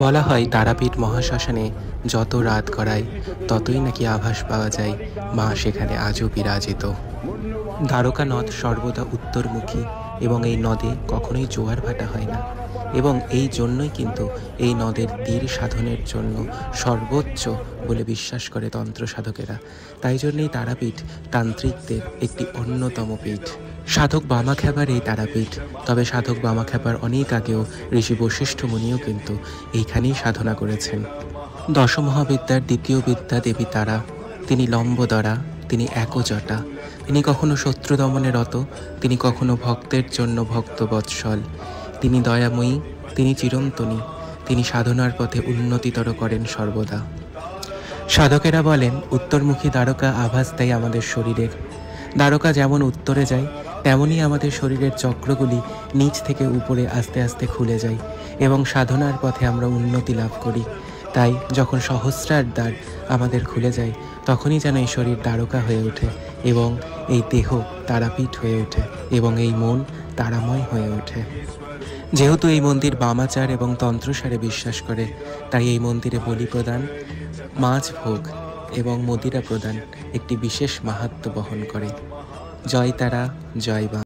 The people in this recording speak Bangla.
বলা হয় তারাপীঠ মহাশ্মশানে যত রাত গড়ায় ততই নাকি আভাস পাওয়া যায় মা সেখানে আজও বিরাজিত। দ্বারকা নদ সর্বদা উত্তরমুখী এবং এই নদে কখনোই জোয়ার ভাটা হয় না, এবং এই জন্যই কিন্তু এই নদের তীর সাধনের জন্য সর্বোচ্চ বলে বিশ্বাস করে তন্ত্র সাধকেরা। তাই জন্যই তারাপীঠ তান্ত্রিকদের একটি অন্যতম পীঠ। সাধক বামাখ্যাপার এই তারাপীঠ, তবে সাধক বামাখ্যাপার অনেক আগেও ঋষি বশিষ্ঠ মুনিও কিন্তু এইখানেই সাধনা করেছেন। দশমহাবিদ্যার দ্বিতীয় বিদ্যা দেবী তারা, তিনি লম্বোদরা, তিনি একজটা, তিনি কখনো শত্রু দমনে রত, তিনি কখনো ভক্তের জন্য ভক্তবৎসল, তিনি দয়াময়ী, তিনি চিরন্তনী, তিনি সাধনার পথে উন্নতিতর করেন সর্বদা। সাধকেরা বলেন উত্তরমুখী দ্বারকা আভাস দেয় আমাদের শরীরের। দ্বারকা যেমন উত্তরে যায় তেমনি আমাদের শরীরের চক্রগুলি নিচ থেকে উপরে আস্তে আস্তে খুলে যায় এবং সাধনার পথে আমরা উন্নতি লাভ করি। তাই যখন সহস্রার দ্বার আমাদের খুলে যায় তখনই যেন এই শরীর দ্বারকা হয়ে ওঠে এবং এই দেহ তারাপীঠ হয়ে ওঠে এবং এই মন তারাময় হয়ে ওঠে। যেহেতু এই মন্দির বামাচার এবং তন্ত্রসারে বিশ্বাস করে, তাই এই মন্দিরে বলি প্রদান, মাছ ভোগ এবং মদিরা প্রদান একটি বিশেষ মাহাত্ম্য বহন করে। জয় তারা, জয় বাম।